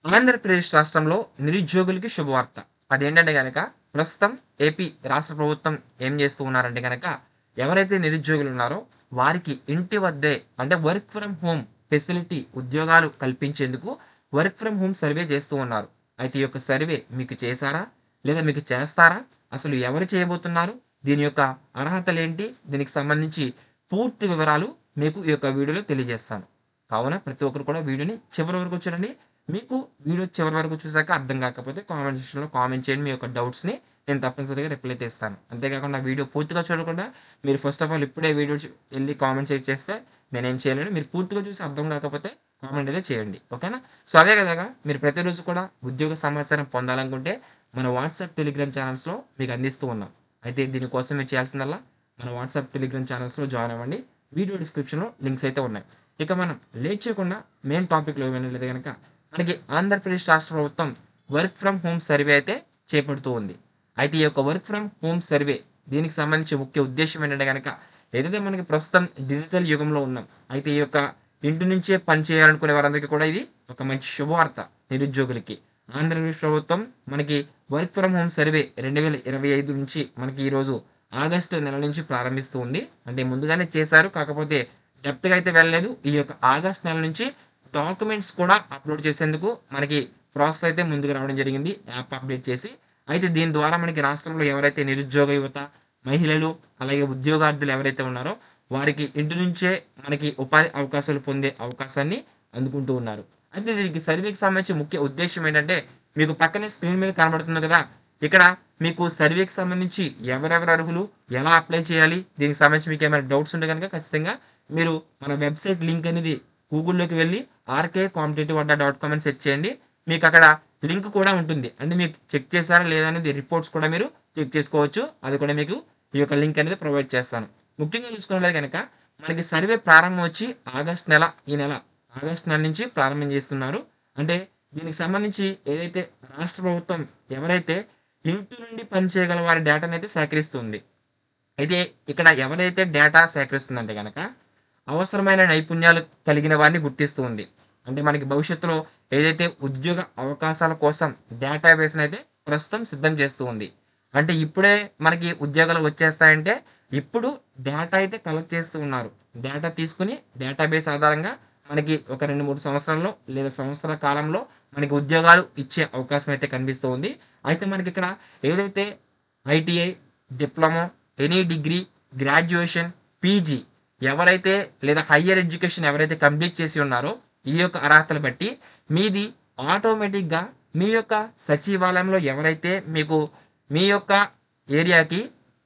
ఆంధ్రప్రదేశ్ రాష్ట్రంలో నిరుద్యోగులకి శుభవార్త. అదేంటంటే గనక, ప్రస్తుతం ఏపీ రాష్ట్ర ప్రభుత్వం ఏం జేస్తూ ఉన్నారంటే గనక, ఎవరైతే నిరుద్యోగులున్నారో వారికి ఇంటి వద్దే అంటే వర్క్ ఫ్రమ్ హోమ్ ఫెసిలిటీ ఉద్యోగాలు కల్పించేందుకు వర్క్ ఫ్రమ్ హోమ్ సర్వే చేస్తూ ఉన్నారు. అయితే ఈ యొక్క సర్వే మీకు చేశారా? లేదా మీకు చేస్తారా? అసలు ఎవరు చేయబోతున్నారు? దీని యొక్క అర్హతలేంటి? దీనికి సంబంధించి పూర్తి వివరాలు మీకు ఈ యొక్క వీడియోలో తెలియజేస్తాను. కావున ప్రతి ఒక్కరు కూడా వీడియోని చివరి వరకు చూడండి. మీకు వీడియో చివరి వరకు చూసాక అర్థం కాకపోతే కామెంట్ సెక్షన్‌లో కామెంట్ చేయండి. మీ యొక్క డౌట్స్‌ని నేను తప్పనిసరిగా రిప్లై అయితే ఇస్తాను. అంతేకాకుండా వీడియో పూర్తిగా చూడకుండా మీరు ఫస్ట్ ఆఫ్ ఆల్ ఇప్పుడే వీడియో ఎళ్లి కామెంట్ చేస్తే నేనేం చేయలేను. మీరు పూర్తిగా చూసి అర్థం కాకపోతే కామెంట్ అయితే చేయండి. ఓకేనా? సో, అదే విధంగా మీరు ప్రతిరోజు కూడా ఉద్యోగ సమాచారం పొందాలనుకుంటే మన వాట్సాప్, టెలిగ్రామ్ ఛానెల్స్‌లో మీకు అందిస్తూ ఉన్నాం. అయితే దీనికోసం మీరు చేయాల్సిందల్లా మన వాట్సాప్, టెలిగ్రామ్ ఛానెల్స్‌లో జాయిన్ అవ్వండి. వీడియో డిస్క్రిప్షన్‌లో లింక్స్ అయితే ఉన్నాయి. ఇక మనం లేట్ చేయకుండా మెయిన్ టాపిక్‌లోకి వెళ్ళినట్లయితే గనక మనకి ఆంధ్రప్రదేశ్ రాష్ట్ర ప్రభుత్వం వర్క్ ఫ్రమ్ హోమ్ సర్వే అయితే చేపడుతూ ఉంది. అయితే ఈ యొక్క వర్క్ ఫ్రమ్ హోమ్ సర్వే దీనికి సంబంధించి ముఖ్య ఉద్దేశ్యం ఏంటంటే గనక, ఏదైతే మనకి ప్రస్తుతం డిజిటల్ యుగంలో ఉన్నాం. అయితే ఈ యొక్క ఇంటి నుంచే పని చేయాలనుకునే వారందరికీ కూడా ఇది ఒక మంచి శుభవార్త నిరుద్యోగులకి. ఆంధ్రప్రదేశ్ ప్రభుత్వం మనకి వర్క్ ఫ్రమ్ హోమ్ సర్వే 2025 నుంచి మనకి ఈరోజు ఆగస్టు నెల నుంచి ప్రారంభిస్తూ ఉంది. అంటే ముందుగానే చేశారు. కాకపోతే డెప్త్‌గా అయితే వెళ్ళలేదు. ఈ యొక్క ఆగస్ట్ నెల నుంచి డాక్యుమెంట్స్ కూడా అప్‌లోడ్ చేసేందుకు మనకి ప్రాసెస్ అయితే ముందుకు రావడం జరిగింది. యాప్ అప్‌డేట్ చేసి. అయితే దీని ద్వారా మనకి రాష్ట్రంలో ఎవరైతే నిరుద్యోగ యువత, మహిళలు, అలాగే ఉద్యోగార్థులు ఎవరైతే ఉన్నారో వారికి ఇంటి నుంచే మనకి ఉపాధి అవకాశాలు పొందే అవకాశాన్ని అందుకుంటూ ఉన్నారు. అయితే దీనికి సర్వేకి సంబంధించి ముఖ్య ఉద్దేశ్యం ఏంటంటే, మీకు పక్కనే స్క్రీన్ మీద కనబడుతుంది కదా! ఇక్కడ మీకు సర్వేకి సంబంధించి ఎవరెవరు అర్హులు? ఎలా అప్లై చేయాలి? దీనికి సంబంధించి మీకేమైనా డౌట్స్ ఉంటే గనుక ఖచ్చితంగా మీరు మన వెబ్‌సైట్ లింక్ అనేది గూగుల్‌లోకి వెళ్లి rkcompetitiveadda.com అని సెర్చ్ చేయండి. మీకక్కడ లింక్ కూడా ఉంటుంది. అంటే మీరు చెక్ చేసారా లేదా అనేది రిపోర్ట్స్ కూడా మీరు చెక్ చేసుకోవచ్చు. అది కూడా మీకు ఈ యొక్క లింక్ అనేది ప్రొవైడ్ చేస్తాను. ముఖ్యంగా చూసుకున్నట్లయితే గనక మనకి సర్వే ప్రారంభం వచ్చి ఆగస్ట్ నెల ఈ నెల ఆగస్ట్ నెల నుంచి ప్రారంభం చేస్తున్నారు. అంటే దీనికి సంబంధించి ఏదైతే రాష్ట్ర ప్రభుత్వం ఎవరైతే ఇంటి నుండి పని చేయగల వారి డేటానైతే సేకరిస్తుంది. అయితే ఇక్కడ ఎవరైతే డేటా సేకరిస్తుందంటే గనక అవసరమైన నైపుణ్యాలు కలిగిన వారిని గుర్తిస్తూ ఉంది. అంటే మనకి భవిష్యత్తులో ఏదైతే ఉద్యోగ అవకాశాల కోసం డేటాబేస్‌నైతే ప్రస్తుతం సిద్ధం చేస్తూ ఉంది. అంటే ఇప్పుడే మనకి ఉద్యోగాలు వచ్చేస్తాయంటే, ఇప్పుడు డేటా అయితే కలెక్ట్ చేస్తూ ఉన్నారు. డేటా తీసుకొని డేటాబేస్ ఆధారంగా మనకి ఒక 2, 3 సంవత్సరాల్లో లేదా సంవత్సర కాలంలో మనకి ఉద్యోగాలు ఇచ్చే అవకాశం అయితే కనిపిస్తూ ఉంది. అయితే మనకిక్కడ ఏదైతే ITI, diploma, any degree, graduation, PG ఎవరైతే లేదా హైయర్ ఎడ్యుకేషన్ ఎవరైతే కంప్లీట్ చేసి ఉన్నారో, ఈ యొక్క అర్హతలు బట్టి మీది ఆటోమేటిక్‌గా మీ యొక్క సచివాలయంలో ఎవరైతే మీకు మీ యొక్క ఏరియాకి,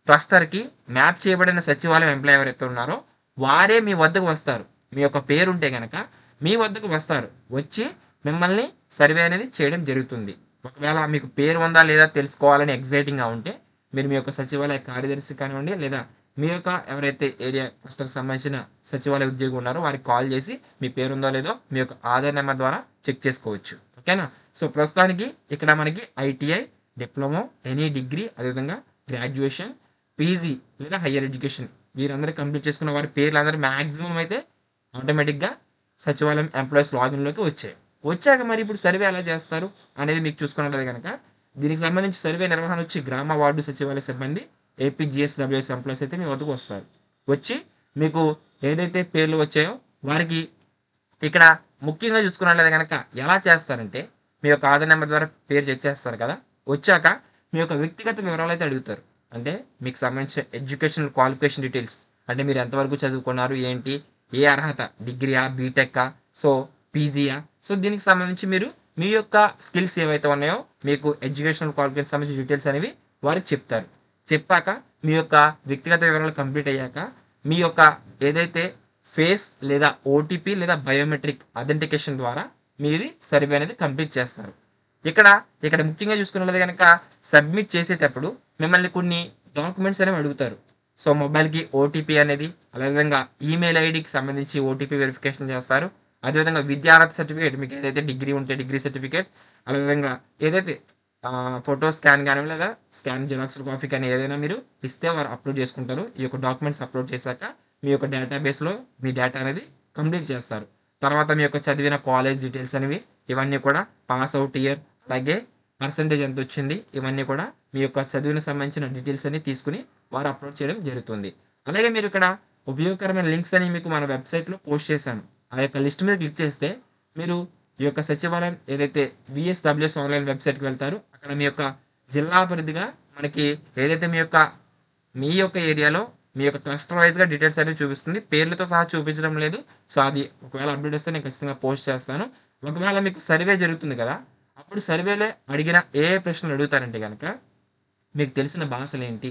క్లస్టర్‌కి మ్యాప్ చేయబడిన సచివాలయం ఎంప్లాయీ ఎవరైతే ఉన్నారో, వారే మీ వద్దకు వస్తారు. మీ యొక్క పేరుంటే గనక మీ వద్దకు వస్తారు. వచ్చి మిమ్మల్ని సర్వే అనేది చేయడం జరుగుతుంది. ఒకవేళ మీకు పేరు ఉందా లేదా తెలుసుకోవాలని ఎక్సైటింగ్‌గా ఉంటే, మీరు మీ యొక్క సచివాలయ కార్యదర్శి కానివ్వండి, లేదా మీ యొక్క ఎవరైతే ఏరియా క్లస్టర్‌కి సంబంధించిన సచివాలయ ఉద్యోగి ఉన్నారో వారికి కాల్ చేసి మీ పేరుందో లేదో మీ యొక్క ఆధార్ నెంబర్ ద్వారా చెక్ చేసుకోవచ్చు. ఓకేనా? సో, ప్రస్తుతానికి ఇక్కడ మనకి ఐటీఐ, డిప్లొమా, ఎనీ డిగ్రీ అదేవిధంగా గ్రాడ్యుయేషన్, పీజీ లేదా హైయర్ ఎడ్యుకేషన్ వీరందరూ కంప్లీట్ చేసుకున్న వారి పేర్లందరూ మాక్సిమం అయితే ఆటోమేటిక్‌గా సచివాలయం ఎంప్లాయీస్ లాగిన్‌లోకి వచ్చాయి. వచ్చాక మరి ఇప్పుడు సర్వే ఎలా చేస్తారు అనేది మీకు చూసుకున్నట్లయితే గనక, దీనికి సంబంధించి సర్వే నిర్వహణ వచ్చి గ్రామ వార్డు సచివాలయ సిబ్బంది ఏపీజీఎస్‌డబ్ల్యూఎస్ ఎంప్లాయీస్ అయితే మీ వద్దకు వస్తారు. వచ్చి మీకు ఏదైతే పేర్లు వచ్చాయో వారికి ఇక్కడ ముఖ్యంగా చూసుకున్నట్లయితే గనక ఎలా చేస్తారంటే, మీ యొక్క ఆధార్ నెంబర్ ద్వారా పేరు చెక్ చేస్తారు కదా! వచ్చాక మీ యొక్క వ్యక్తిగత వివరాలైతే అడుగుతారు. అంటే మీకు సంబంధించిన ఎడ్యుకేషనల్ క్వాలిఫికేషన్ డీటెయిల్స్. అంటే మీరు ఎంతవరకు చదువుకున్నారు? ఏంటి? ఏ అర్హత? డిగ్రీయా? బీటెకా? సో, పీజీయా? సో, దీనికి సంబంధించి మీరు మీ యొక్క స్కిల్స్ ఏవైతే ఉన్నాయో మీకు ఎడ్యుకేషనల్ క్వాలిఫికేషన్ సంబంధించిన డీటెయిల్స్ అనేవి వారికి చెప్తారు. చెప్పాక మీ యొక్క వ్యక్తిగత వివరాలు కంప్లీట్ అయ్యాక మీ యొక్క ఏదైతే ఫేస్ లేదా ఓటీపీ లేదా బయోమెట్రిక్ అథెంటికేషన్ ద్వారా మీది సర్వే అనేది కంప్లీట్ చేస్తారు. ఇక్కడ, ఇక్కడ ముఖ్యంగా చూసుకున్నట్లయితే గనక సబ్మిట్ చేసేటప్పుడు మిమ్మల్ని కొన్ని డాక్యుమెంట్స్ అనేవి అడుగుతారు. సో, మొబైల్‌కి ఓటీపీ అనేది, అదేవిధంగా ఈమెయిల్ ఐడీకి సంబంధించి ఓటీపీ వెరిఫికేషన్ చేస్తారు. అదేవిధంగా విద్యార్హత సర్టిఫికేట్ మీకు ఏదైతే డిగ్రీ ఉంటే డిగ్రీ సర్టిఫికేట్, అదేవిధంగా ఏదైతే ఫోటో స్కాన్ గాని లేదా స్కాన్ జిరాక్స్ కాపీ కానీ ఏదైనా మీరు ఇస్తే వారు అప్లోడ్ చేసుకుంటారు. ఈ యొక్క డాక్యుమెంట్స్ అప్లోడ్ చేశాక మీ యొక్క డేటాబేస్‌లో మీ డేటా అనేది కంప్లీట్ చేస్తారు. తర్వాత మీ యొక్క చదివిన కాలేజ్ డీటెయిల్స్ అనేవి ఇవన్నీ కూడా పాస్ అవుట్ ఇయర్ అలాగే పర్సంటేజ్ ఎంత వచ్చింది ఇవన్నీ కూడా మీ యొక్క చదువుని సంబంధించిన డీటెయిల్స్ అన్ని తీసుకుని వారు అప్లోడ్ చేయడం జరుగుతుంది. అలాగే మీరు ఇక్కడ ఉపయోగకరమైన లింక్స్ అని మీకు మన వెబ్‌సైట్‌లో పోస్ట్ చేశాను. ఆ యొక్క లిస్ట్ మీద క్లిక్ చేస్తే మీరు ఈ యొక్క సచివాలయం ఏదైతే వీఎస్‌డబ్ల్యూఎస్ ఆన్‌లైన్ వెబ్‌సైట్‌కి వెళ్తారో అక్కడ మీ యొక్క జిల్లా పరిధిగా మనకి ఏదైతే మీ యొక్క ఏరియాలో మీ యొక్క క్లస్టర్ వైస్‌గా డీటెయిల్స్ అనేవి చూపిస్తుంది. పేర్లతో సహా చూపించడం లేదు. సో, అది ఒకవేళ అప్డేట్ వస్తే నేను ఖచ్చితంగా పోస్ట్ చేస్తాను. ఒకవేళ మీకు సర్వే జరుగుతుంది కదా! అప్పుడు సర్వేలో అడిగిన ఏ ప్రశ్నలు అడుగుతారంటే గనక మీకు తెలిసిన భాషలేంటి?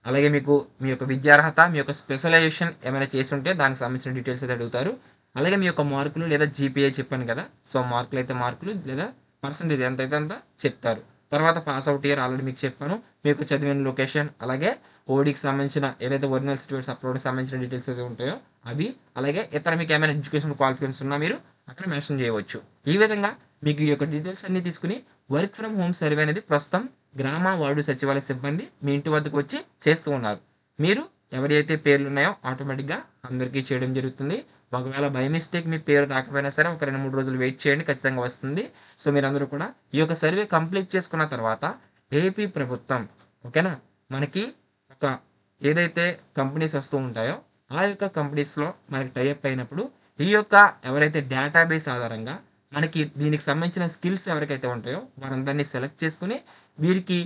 అలాగే మీకు మీ యొక్క విద్యార్హత, మీ యొక్క స్పెషలైజేషన్ ఏమైనా చేసుంటే దానికి సంబంధించిన డీటెయిల్స్ అయితే అడుగుతారు. అలాగే మీ యొక్క మార్కులు లేదా జీపీఏ చెప్పాను కదా! సో, మార్కులైతే మార్కులు లేదా పర్సెంటేజ్ ఎంతైతే అంత చెప్తారు. తర్వాత పాస్ అవుట్ ఇయర్ ఆల్రెడీ మీకు చెప్పాను. మీకు చదివిన లొకేషన్ అలాగే ఓడీకి సంబంధించిన ఏదైతే ఒరిజినల్ సర్టిఫికేట్స్ అప్లోడ్‌కి సంబంధించిన డీటెయిల్స్ అయితే ఉంటాయో అవి, అలాగే ఇతర మీకు ఏమైనా ఎడ్యుకేషన్ క్వాలిఫికేషన్స్ ఉన్నా మీరు అక్కడ మెన్షన్ చేయవచ్చు. ఈ విధంగా మీకు ఈ యొక్క డీటెయిల్స్ అన్నీ తీసుకొని వర్క్ ఫ్రమ్ హోమ్ సర్వే అనేది ప్రస్తుతం గ్రామ, వార్డు సచివాలయ సిబ్బంది మీ ఇంటి వద్దకు వచ్చి చేస్తూ ఉన్నారు. మీరు ఎవరైతే పేర్లున్నాయో ఆటోమేటిక్‌గా అందరికీ చేయడం జరుగుతుంది. ఒకవేళ బై మిస్టేక్ మీ పేరు రాకపోయినా సరే ఒక 2, 3 రోజులు వెయిట్ చేయండి. ఖచ్చితంగా వస్తుంది. సో, మీరందరూ కూడా ఈ యొక్క సర్వే కంప్లీట్ చేసుకున్న తర్వాత ఏపీ ప్రభుత్వం ఓకేనా! మనకి ఒక ఏదైతే కంపెనీస్ వస్తూ ఉంటాయో ఆ యొక్క కంపెనీస్‌లో మనకి టై అప్ అయినప్పుడు ఈ యొక్క ఎవరైతే డేటాబేస్ ఆధారంగా మనకి దీనికి సంబంధించిన స్కిల్స్ ఎవరికైతే ఉంటాయో వారందరినీ సెలెక్ట్ చేసుకొని వీరికి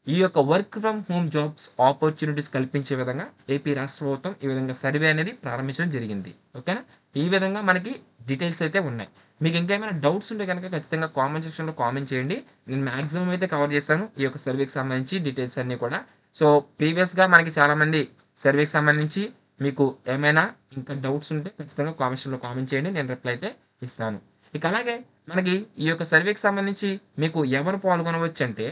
ఈ యొక్క work from home jobs opportunities కల్పించే విధంగా ఏపీ రాష్ట్ర ప్రభుత్వం ఈ విధంగా సర్వే అనేది ప్రారంభించడం జరిగింది. ఓకేనా! ఈ విధంగా మనకి డీటెయిల్స్ అయితే ఉన్నాయి. మీకు ఇంకేమైనా డౌట్స్ ఉంటే గనక ఖచ్చితంగా కామెంట్ సెక్షన్‌లో కామెంట్ చేయండి. నేను మాక్సిమం అయితే కవర్ చేశాను. ఈ యొక్క సర్వేకి సంబంధించి డీటెయిల్స్ అన్నీ కూడా. సో, ప్రీవియస్‌గా మనకి చాలామంది సర్వేకి సంబంధించి మీకు ఏమైనా ఇంకా డౌట్స్ ఉంటే ఖచ్చితంగా కామెంట్ సెక్షన్‌లో కామెంట్ చేయండి. నేను రిప్లై అయితే ఇస్తాను. ఇక అలాగే మనకి ఈ యొక్క సర్వేకి సంబంధించి మీకు ఎవరు పాల్గొనవచ్చంటే,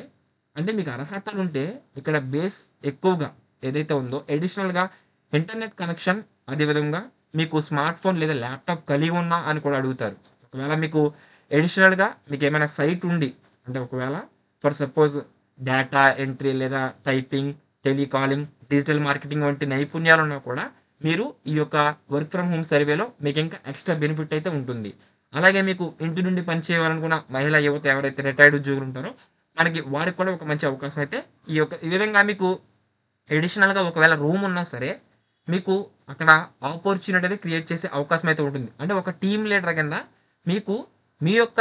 అంటే మీకు అర్హతలుంటే ఇక్కడ బేస్ ఎక్కువగా ఏదైతే ఉందో అడిషనల్‌గా ఇంటర్నెట్ కనెక్షన్, అదే విధంగా మీకు స్మార్ట్ ఫోన్ లేదా ల్యాప్‌టాప్ కలిగి ఉన్నా అని కూడా అడుగుతారు. ఒకవేళ మీకు అడిషనల్‌గా మీకేమైనా సైట్ ఉండి అంటే ఒకవేళ ఫర్ సపోజ్ డేటా ఎంట్రీ లేదా టైపింగ్, టెలికాలింగ్, డిజిటల్ మార్కెటింగ్ వంటి నైపుణ్యాలున్నా కూడా మీరు ఈ యొక్క వర్క్ ఫ్రమ్ హోమ్ సర్వేలో మీకింకా ఎక్స్‌ట్రా బెనిఫిట్ అయితే ఉంటుంది. అలాగే మీకు ఇంటి నుండి పని చేయాలనుకున్న మహిళా యువత ఎవరైతే రిటైర్డ్ ఉద్యోగులు ఉంటారో మనకి వారికి కూడా ఒక మంచి అవకాశం అయితే ఈ విధంగా మీకు అడిషనల్‌గా ఒకవేళ రూమ్ ఉన్నా సరే, మీకు అక్కడ ఆపర్చునిటీ అనేది క్రియేట్ చేసే అవకాశం అయితే ఉంటుంది. అంటే ఒక టీమ్ లీడర్ కింద మీకు మీ యొక్క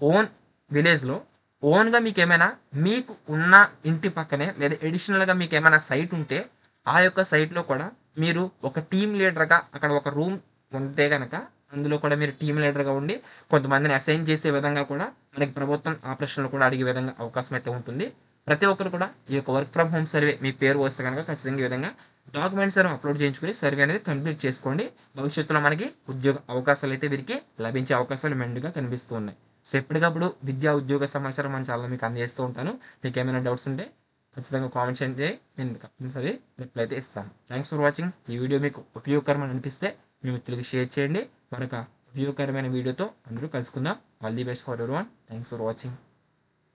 ఓన్ విలేజ్‌లో ఓన్‌గా మీకేమైనా మీకు ఉన్న ఇంటి పక్కనే లేదా అడిషనల్‌గా మీకేమైనా సైట్ ఉంటే, ఆ యొక్క సైట్‌లో కూడా మీరు ఒక టీమ్ లీడర్‌గా అక్కడ ఒక రూమ్ ఉంటే గనక అందులో కూడా మీరు టీమ్ లీడర్‌గా ఉండి కొంతమందిని అసైన్ చేసే విధంగా కూడా మనకి ప్రభుత్వం ఆ ప్రశ్నలు కూడా అడిగే విధంగా అవకాశం అయితే ఉంటుంది. ప్రతి ఒక్కరు కూడా ఈ యొక్క వర్క్ ఫ్రమ్ హోమ్ సర్వే మీ పేరు వస్తే గనక ఖచ్చితంగా ఈ విధంగా డాక్యుమెంట్స్ అనేవి అప్లోడ్ చేయించుకొని సర్వే అనేది కంప్లీట్ చేసుకోండి. భవిష్యత్తులో మనకి ఉద్యోగ అవకాశాలైతే వీరికి లభించే అవకాశాలు మెండుగా కనిపిస్తూ ఉన్నాయి. సో, ఎప్పటికప్పుడు విద్యా, ఉద్యోగ సమాచారం మన ఛానెల్‌లో మీకు అందజేస్తూ ఉంటాను. మీకేమైనా డౌట్స్ ఉంటే ఖచ్చితంగా కామెంట్ చేయండి. నేను కంపల్సరీ రిప్లై అయితే ఇస్తాను. Thanks for watching. ఈ వీడియో మీకు ఉపయోగకరమని అనిపిస్తే మీ మిత్రులకి షేర్ చేయండి. మరొక ఉపయోగకరమైన వీడియోతో అందరూ కలుసుకుందాం. All the best for everyone. Thanks for watching.